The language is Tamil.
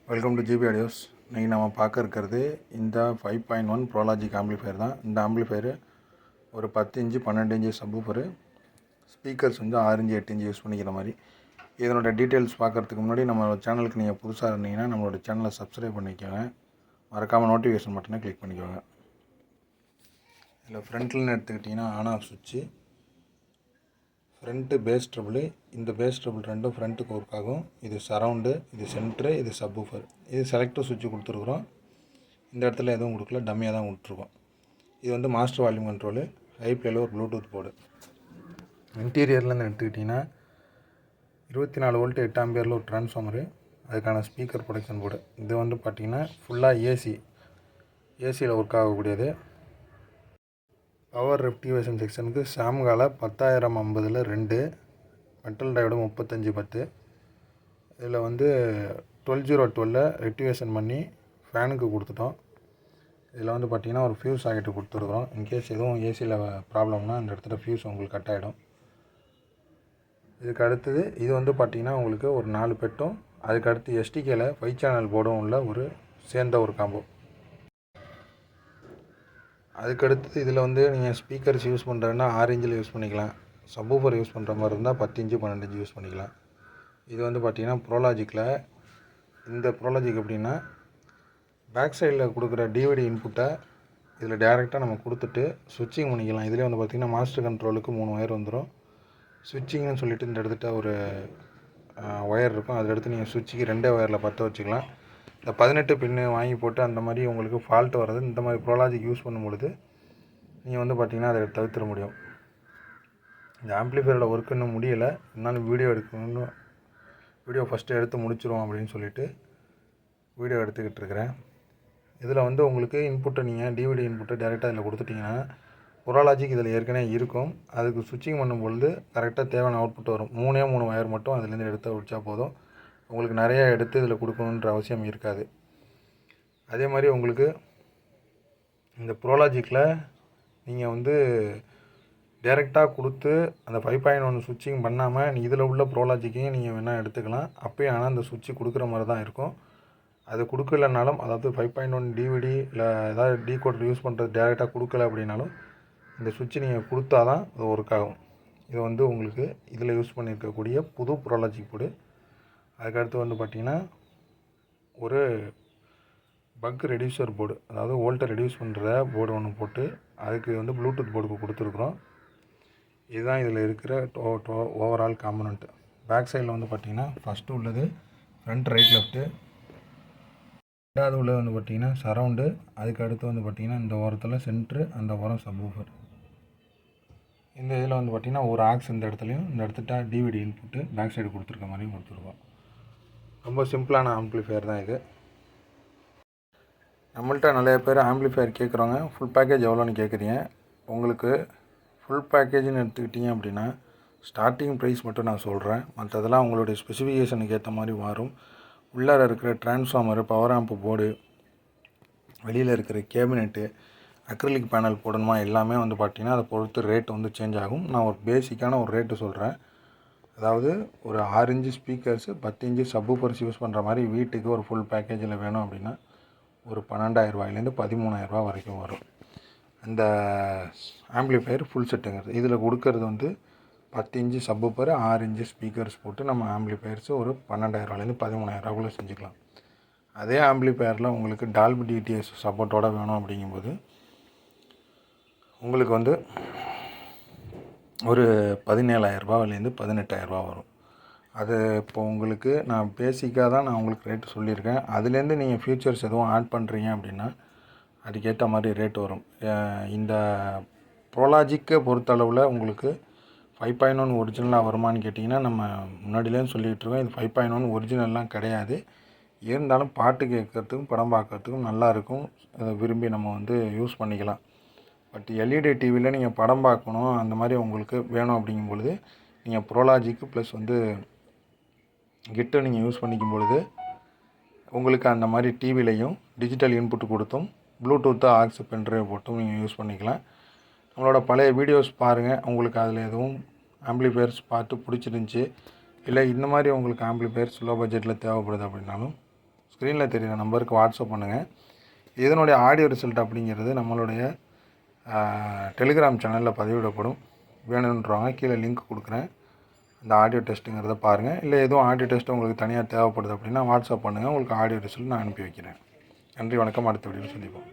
Welcome to GB audios. இன்றைக்கி நம்ம பார்க்க இருக்கிறது இந்த 5.1 ப்ரோலாஜிக் ஆம்பிளிஃபையர் தான். இந்த ஆம்பிளிஃபையரு ஒரு 10 இன்ச்சு 12 இன்ச்சு சப்வூஃபரு, ஸ்பீக்கர்ஸ் வந்து 6 இன்ச்சு 8 இன்ச்சு யூஸ் பண்ணிக்கிற மாதிரி. இதனோட டீட்டெயில்ஸ் பார்க்குறதுக்கு முன்னாடி நம்மளோட சேனலுக்கு நீங்கள் புதுசாக இருந்தீங்கன்னா நம்மளோட சேனலை சப்ஸ்கிரைப் பண்ணிக்கோங்க. மறக்காமல் நோட்டிஃபிகேஷன் பட்டனை கிளிக் பண்ணிக்கோங்க. இதில் ஃப்ரண்ட்லன்னு எடுத்துக்கிட்டிங்கன்னா ஆன் ஆஃப் சுவிட்சு, ஃப்ரண்ட்டு பேஸ் ட்ரபிள். இந்த பேஸ் ட்ரபிள் ரெண்டும் ஃப்ரண்ட்டுக்கு ஒர்க் ஆகும். இது சரவுண்டு, இது சென்ட்ரு, இது சப்வூஃபர். இது செலக்டர் சுவிட்சு கொடுத்துருக்குறோம். இந்த இடத்துல எதுவும் கொடுக்கல, டம்மியாக தான் கொடுத்துருக்கோம். இது வந்து மாஸ்டர் வால்யூம் கண்ட்ரோலு, ஹை ப்ளேயில் ஒரு ப்ளூடூத் போர்டு. இன்டீரியர்லேருந்து எடுத்துக்கிட்டிங்கன்னா 24 வோல்ட் 8 ஆம்பியரில் ஒரு ட்ரான்ஸ்ஃபார்மரு, அதுக்கான ஸ்பீக்கர் ப்ரொடக்ஷன் போர்டு. இது வந்து பார்த்திங்கன்னா ஃபுல்லாக ஏசியில் ஒர்க் ஆகக்கூடியது. பவர் ரெக்டிவேஷன் செக்ஷனுக்கு சாம்கால 10050 2 மெட்டல் டயோடு 3510. இதில் வந்து 12012 ரெக்டிவேஷன் பண்ணி ஃபேனுக்கு கொடுத்துட்டோம். இதில் வந்து பார்த்திங்கன்னா ஒரு ஃபியூஸ் சாக்கெட்டு கொடுத்துருக்குறோம். இன்கேஸ் எதுவும் ஏசியில் ப்ராப்ளம்னா அந்த இடத்துல ஃபியூஸ் உங்களுக்கு கட் ஆகிடும். இதுக்கு அடுத்தது இது வந்து பார்த்திங்கன்னா உங்களுக்கு ஒரு 4 பெட்டும், அதுக்கு அடுத்து எஸ்டிகேல 5 சேனல் போர்டும் உள்ள ஒரு சேர்ந்த ஒரு காம்போ. அதுக்கடுத்து இதில் வந்து நீங்கள் ஸ்பீக்கர்ஸ் யூஸ் பண்ணுறதுன்னா 6 இன்ச்சில் யூஸ் பண்ணிக்கலாம். சப்வூஃபர் யூஸ் பண்ணுற மாதிரி இருந்தால் 10 இன்ச்சு 12 இன்ச்சு யூஸ் பண்ணிக்கலாம். இது வந்து பார்த்திங்கன்னா ப்ரோலாஜிக்கில், இந்த ப்ரோலாஜிக் எப்படின்னா பேக் சைடில் கொடுக்குற டிவிடி இன்புட்டை இதில் டேரெக்டாக நம்ம கொடுத்துட்டு ஸ்விட்சிங் பண்ணிக்கலாம். இதிலே வந்து பார்த்திங்கன்னா மாஸ்டர் கண்ட்ரோலுக்கு 3 ஒயர் வந்துடும். ஸ்விட்சிங்னு சொல்லிவிட்டு இந்த இடத்துட்ட ஒரு ஒயர் இருக்கும். அதில் எடுத்து நீங்கள் ஸ்விட்சுக்கு 2 ஒயரில் பற்ற வச்சுக்கலாம். இந்த 18 பின்னு வாங்கி போட்டு அந்த மாதிரி உங்களுக்கு ஃபால்ட் வர்றது இந்த மாதிரி ப்ரோலாஜிக் யூஸ் பண்ணும்பொழுது நீங்கள் வந்து பார்த்திங்கன்னா அதை தவிர்த்திட முடியும். இந்த ஆம்பிளிஃபையரோட ஒர்க் இன்னும் முடியலை, இருந்தாலும் வீடியோ ஃபஸ்ட்டு எடுத்து முடிச்சிருவோம் அப்படின்னு சொல்லிட்டு வீடியோ எடுத்துக்கிட்டு இருக்கிறேன். இதில் வந்து உங்களுக்கு இன்புட்டை நீங்கள் டிவிடி இன்புட்டை டேரெக்டாக இதில் கொடுத்துட்டிங்கன்னா ப்ரோலாஜிக் இதில் ஏற்கனவே இருக்கும். அதுக்கு ஸ்விட்சிங் பண்ணும்பொழுது கரெக்டாக தேவையான அவுட்புட் வரும். 3 ஒயர் மட்டும் அதுலேருந்து எடுத்து வச்சா போதும். உங்களுக்கு நிறையா எடுத்து இதில் கொடுக்கணுன்ற அவசியம் இருக்காது. அதே மாதிரி உங்களுக்கு இந்த ப்ரோலாஜிக்கில் நீங்கள் வந்து டைரெக்டாக கொடுத்து அந்த 5.1 ஸ்விட்சிங் பண்ணாமல் இதில் உள்ள ப்ரோலாஜிக்கையும் நீங்கள் வேணால் எடுத்துக்கலாம். அப்போயும் ஆனால் அந்த சுவிட்சு கொடுக்குற மாதிரி தான் இருக்கும். அது கொடுக்கலனாலும், அதாவது 5.1 டிவிடி இல்லை ஏதாவது டீகோடர் யூஸ் பண்ணுறது டேரெக்டாக கொடுக்கல அப்படின்னாலும் இந்த சுவிட்சு நீங்கள் கொடுத்தா தான் அது ஒர்க் ஆகும். இது வந்து உங்களுக்கு இதில் யூஸ் பண்ணியிருக்கக்கூடிய புது ப்ரோலாஜிக் போர்டு. அதுக்கடுத்து வந்து பார்த்திங்கன்னா ஒரு பக் ரெடியூசர் போர்டு, அதாவது வோல்ட்டை ரெடியூஸ் பண்ணுற போர்டு ஒன்று போட்டு அதுக்கு வந்து ப்ளூடூத் போர்டுக்கு கொடுத்துருக்குறோம். இதுதான் இதில் இருக்கிற ஓவரால் காம்பனண்ட்டு. பேக் சைடில் வந்து பார்த்திங்கன்னா ஃபஸ்ட்டு உள்ளது ஃப்ரண்ட் ரைட் லெஃப்ட்டு, ரெண்டாவது உள்ளது வந்து பார்த்திங்கன்னா சரவுண்டு, அதுக்கு அடுத்து வந்து பார்த்திங்கன்னா இந்த ஓரத்தில் சென்ட்ரு, அந்த ஓரம் சப்வூஃபர். இந்த இதில் வந்து பார்த்திங்கன்னா ஒரு ஆக்ஸ் இந்த இடத்துலையும், இந்த இடத்துட்ட டிவிடி இன்புட்டு பேக் சைடு கொடுத்துருக்க மாதிரியும் கொடுத்துருக்கோம். ரொம்ப சிம்பிளான ஆம்பிளிஃபையர் தான் இது. நம்மள்ட்ட நிறைய பேர் ஆம்பிளிஃபையர் கேட்குறவங்க ஃபுல் பேக்கேஜ் எவ்வளோன்னு கேட்குறீங்க. உங்களுக்கு ஃபுல் பேக்கேஜ்னு எடுத்துக்கிட்டிங்க அப்படின்னா ஸ்டார்டிங் ப்ரைஸ் மட்டும் நான் சொல்கிறேன். மற்றதெல்லாம் உங்களுடைய ஸ்பெசிஃபிகேஷனுக்கு ஏற்ற மாதிரி மாறும். உள்ளார இருக்கிற டிரான்ஸ்ஃபார்மரு, பவர் ஆம்ப் போர்டு, வெளியில் இருக்கிற கேபினெட்டு, அக்ரிலிக் பேனல் போடணுமா, எல்லாமே வந்து பார்த்திங்கன்னா அதை பொறுத்து ரேட் வந்து சேஞ்ச் ஆகும். நான் ஒரு பேசிக்கான ஒரு ரேட்டு சொல்கிறேன். அதாவது ஒரு 6 inch speakers, 10 inch subwoofers use பண்ணுற மாதிரி வீட்டுக்கு ஒரு ஃபுல் பேக்கேஜில் வேணும் அப்படின்னா ஒரு 12,000 ரூபாயிலேருந்து 13,000 ரூபா வரைக்கும் வரும். அந்த ஆம்பிளிஃபையர் ஃபுல் செட்டுங்கிறது. இதில் கொடுக்கறது வந்து 10 இன்ச்சு சப்வூஃபர், 6 இன்ச்சு ஸ்பீக்கர்ஸ் போட்டு நம்ம ஆம்பிளிஃபையர்ஸு ஒரு 12,000 ரூபாயிலேருந்து 13,000 ரூபாக்குள்ளே செஞ்சுக்கலாம். அதே ஆம்பிளிஃபையரில் உங்களுக்கு டால்பி டிடிஎஸ் சப்போர்ட்டோடு வேணும் அப்படிங்கும்போது உங்களுக்கு வந்து ஒரு 17,000 ரூபாயிலேருந்து 18,000 ரூபா வரும். அது இப்போ உங்களுக்கு நான் பேசிக்காக தான் நான் உங்களுக்கு ரேட்டு சொல்லியிருக்கேன். அதுலேருந்து நீங்கள் ஃபியூச்சர்ஸ் எதுவும் ஆட் பண்ணுறீங்க அப்படின்னா அதுக்கேற்ற மாதிரி ரேட் வரும். இந்த ப்ரோலாஜிக்கை பொறுத்தளவில் உங்களுக்கு 5.1 ஒரிஜினலாக வருமானு கேட்டிங்கன்னா நம்ம முன்னாடியிலேருந்து சொல்லிகிட்டு இருக்கோம். இது 5.1 ஒரிஜினல்லாம் கிடையாது. இருந்தாலும் பாட்டு கேட்குறதுக்கும் படம் பார்க்குறதுக்கும் நல்லாயிருக்கும். அதை விரும்பி நம்ம வந்து யூஸ் பண்ணிக்கலாம். பட் எல்இடி டிவியில் நீங்கள் படம் பார்க்கணும் அந்த மாதிரி உங்களுக்கு வேணும் அப்படிங்கும்பொழுது நீங்கள் ப்ரோலாஜிக்கு ப்ளஸ் வந்து கிட்டை நீங்கள் யூஸ் பண்ணிக்கும் பொழுது உங்களுக்கு அந்த மாதிரி டிவிலையும் டிஜிட்டல் இன்புட் கொடுத்தும் ப்ளூடூத்து ஆக்ஸ் பென்ட்ரைவ் போட்டும் நீங்கள் யூஸ் பண்ணிக்கலாம். நம்மளோட பழைய வீடியோஸ் பாருங்கள், உங்களுக்கு அதில் எதுவும் ஆம்பிளிஃபையர்ஸ் பார்த்து பிடிச்சிருந்துச்சி, இல்லை இந்த மாதிரி உங்களுக்கு ஆம்பிளிஃபையர்ஸ் லோ பட்ஜெட்டில் தேவைப்படுது அப்படின்னாலும் ஸ்க்ரீனில் தெரிகிற நம்பருக்கு வாட்ஸ்அப் பண்ணுங்கள். இதனுடைய ஆடியோ ரிசல்ட் அப்படிங்கிறது நம்மளுடைய டெலிகிராம் சேனலில் பதிவிடப்படும். வேணுன்றவங்க கீழே லிங்க் கொடுக்குறேன், அந்த ஆடியோ டெஸ்ட்டுங்கிறத பாருங்கள். இல்லை எதுவும் ஆடியோ டெஸ்ட்டு உங்களுக்கு தனியாக தேவைப்படுது அப்படின்னா வாட்ஸ்அப் பண்ணுங்கள், உங்களுக்கு ஆடியோ ரிசல்ட் நான் அனுப்பி வைக்கிறேன். நன்றி, வணக்கம். அடுத்த வீடியோவில் சந்திப்போம்.